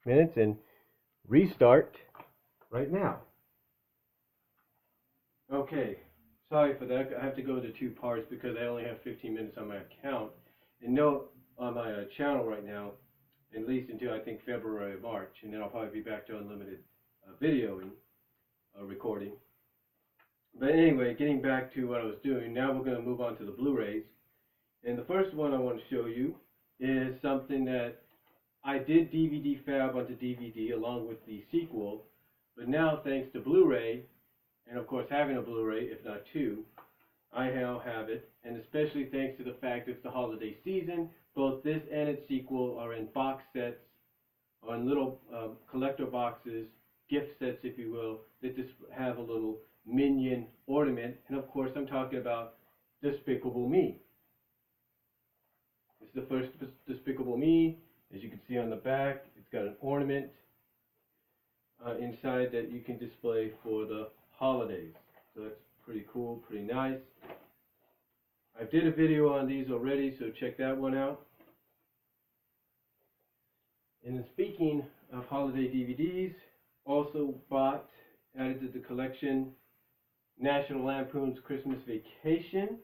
minutes and restart right now. Okay, sorry for that. I have to go into two parts because I only have 15 minutes on my account. And no, on my channel right now, at least until I think February or March, and then I'll probably be back to unlimited videoing, recording. But anyway, getting back to what I was doing, now we're going to move on to the Blu-rays. And the first one I want to show you is something that I did DVD fab onto DVD along with the sequel, but now thanks to Blu-ray, and of course having a Blu-ray, if not two, I now have it, and especially thanks to the fact it's the holiday season, both this and its sequel are in box sets, or in little collector boxes, gift sets if you will, that just have a little minion ornament, and of course I'm talking about Despicable Me. It's the first Despicable Me. As you can see on the back, it's got an ornament inside that you can display for the holidays. So that's pretty cool, pretty nice. I did a video on these already, so check that one out. And then speaking of holiday DVDs, also added to the collection, National Lampoon's Christmas Vacation.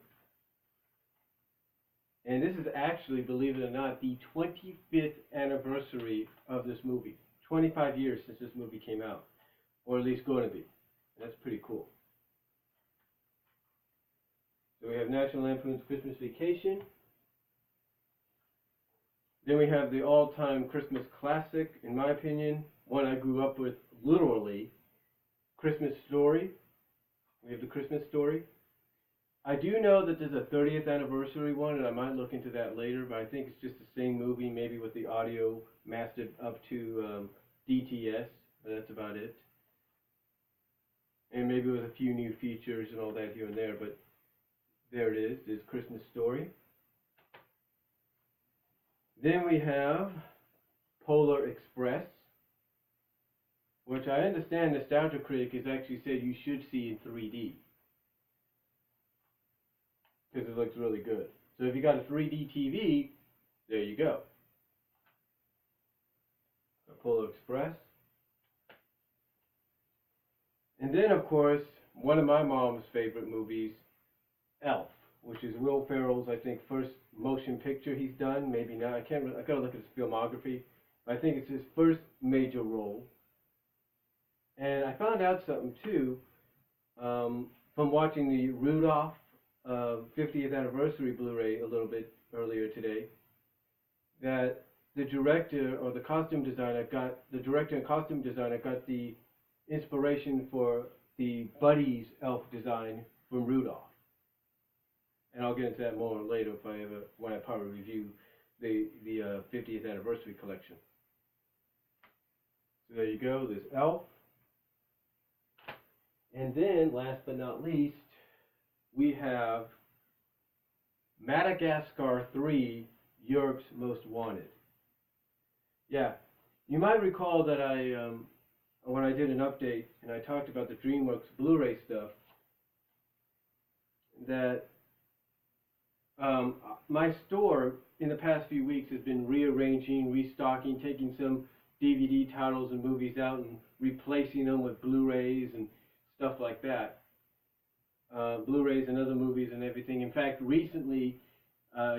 And this is actually, believe it or not, the 25th anniversary of this movie. 25 years since this movie came out, or at least going to be. And that's pretty cool. So we have National Lampoon's Christmas Vacation. Then we have the all-time Christmas classic, in my opinion, one I grew up with literally, Christmas Story. We have the Christmas Story. I do know that there's a 30th anniversary one, and I might look into that later, but I think it's just the same movie, maybe with the audio mastered up to DTS, but that's about it. And maybe with a few new features and all that here and there, but there it is, this Christmas Story. Then we have Polar Express, which I understand Nostalgia Critic has actually said you should see in 3D. Because it looks really good. So if you got a 3D TV, there you go. Polar Express. And then, of course, one of my mom's favorite movies, Elf, which is Will Ferrell's, I think, first motion picture he's done. Maybe not. I gotta look at his filmography. But I think it's his first major role. And I found out something too from watching the Rudolph 50th anniversary Blu-ray a little bit earlier today, that the director or the costume designer got the inspiration for the Buddy's elf design from Rudolph. And I'll get into that more later when I probably review the 50th anniversary collection. So there you go, there's Elf. And then, last but not least, we have Madagascar 3, Europe's Most Wanted. Yeah, you might recall that when I did an update and I talked about the DreamWorks Blu-ray stuff, that my store in the past few weeks has been rearranging, restocking, taking some DVD titles and movies out and replacing them with Blu-rays and stuff like that. Blu-rays and other movies and everything. In fact, recently,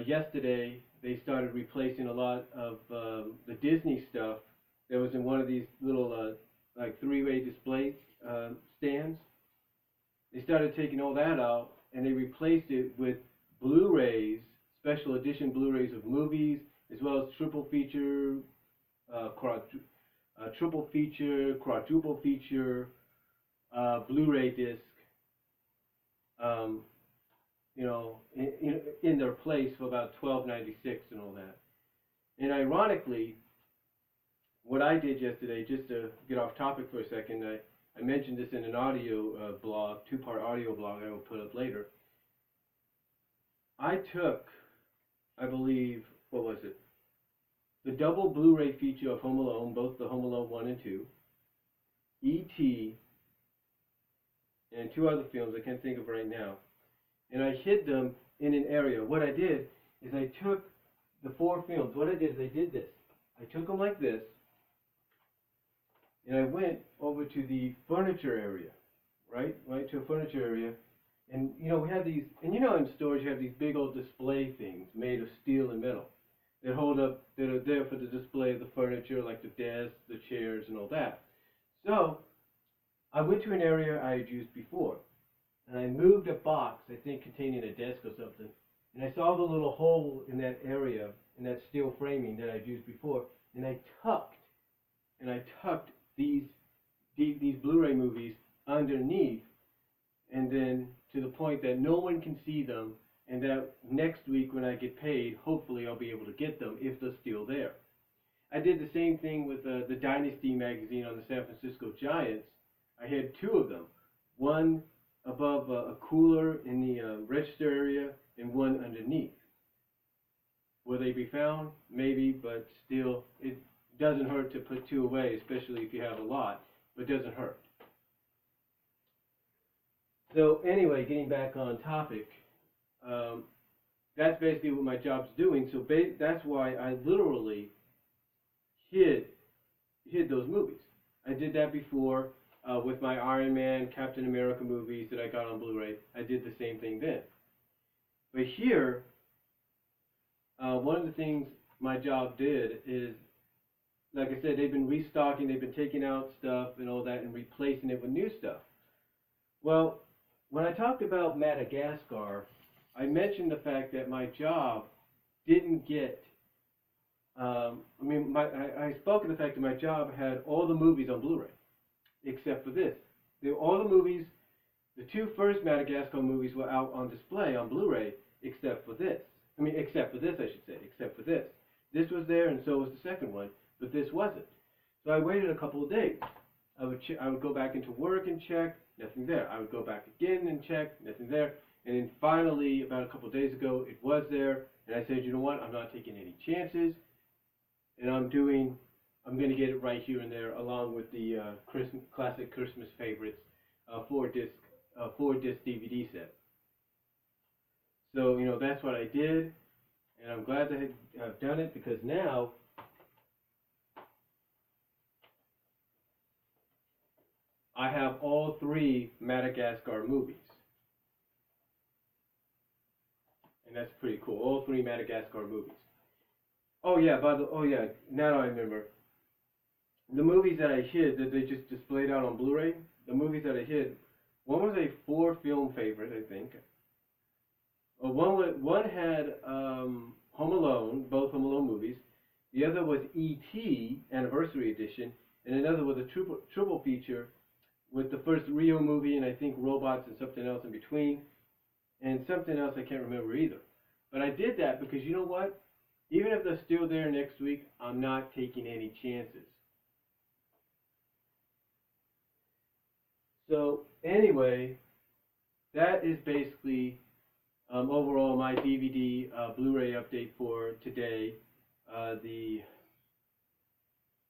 yesterday, they started replacing a lot of the Disney stuff that was in one of these little like three-way display stands. They started taking all that out and they replaced it with Blu-rays, special edition Blu-rays of movies, as well as triple feature, quadruple feature, Blu-ray disc, you know, in their place for about $12.96 and all that. And ironically, what I did yesterday, just to get off topic for a second, I mentioned this in an audio blog, two-part audio blog I will put up later. I took, I believe, what was it? The double Blu-ray feature of Home Alone, both the Home Alone 1 and 2, E.T., and two other films I can't think of right now. And I hid them in an area. What I did is I took the four films. What I did is I did this. I took them like this, and I went over to the furniture area, right to a furniture area, and we have these, and in stores you have these big old display things made of steel and metal that hold up, that are there for the display of the furniture, like the desks, the chairs, and all that. So I went to an area I had used before, and I moved a box, I think containing a desk or something, and I saw the little hole in that area, in that steel framing that I'd used before, and I tucked these Blu-ray movies underneath, and then to the point that no one can see them, and that next week when I get paid, hopefully I'll be able to get them if they're still there. I did the same thing with the Dynasty magazine on the San Francisco Giants. I had two of them, one above a cooler in the register area and one underneath. Will they be found? Maybe, but still, it doesn't hurt to put two away, especially if you have a lot, but it doesn't hurt. So anyway, getting back on topic, that's basically what my job's doing. So that's why I literally hid those movies. I did that before with my Iron Man, Captain America movies that I got on Blu-ray. I did the same thing then. But here, one of the things my job did is, like I said, they've been restocking, they've been taking out stuff and all that and replacing it with new stuff. Well, when I talked about Madagascar, I mentioned the fact that my job didn't get, I spoke of the fact that my job had all the movies on Blu-ray, except for this. All the movies, the two first Madagascar movies were out on display on Blu-ray, except for this. Except for this, I should say, except for this. This was there, and so was the second one, but this wasn't. So I waited a couple of days. I would go back into work and check, nothing there. I would go back again and check, nothing there. And then finally, about a couple of days ago, it was there, and I said, you know what, I'm not taking any chances, and I'm going to get it right here and there, along with the classic Christmas favorites, 4-disc DVD set. So, that's what I did, and I'm glad that I've done it, because now I have all 3 Madagascar movies. And that's pretty cool. All 3 Madagascar movies. Oh yeah, now I remember. The movies that I hid, that they just displayed out on Blu-ray, the movies that I hid, one was a 4-film favorite, I think. One had Home Alone, both Home Alone movies. The other was E.T. Anniversary Edition, and another was a triple feature with the first Rio movie, and I think robots and something else in between, and something else I can't remember either. But I did that because, you know what? Even if they're still there next week, I'm not taking any chances. So anyway, that is basically overall my DVD Blu-ray update for today.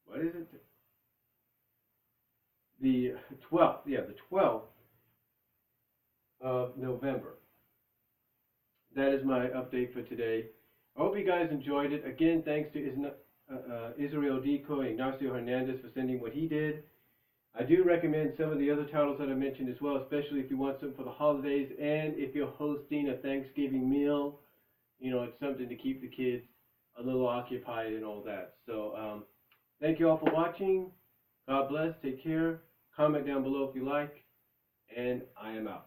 What is it? The 12th, the 12th of November. That is my update for today. I hope you guys enjoyed it. Again, thanks to Israel Decoy and Ignacio Hernandez for sending what he did. I do recommend some of the other titles that I mentioned as well, especially if you want something for the holidays and if you're hosting a Thanksgiving meal. It's something to keep the kids a little occupied and all that. So, thank you all for watching. God bless. Take care. Comment down below if you like. And I am out.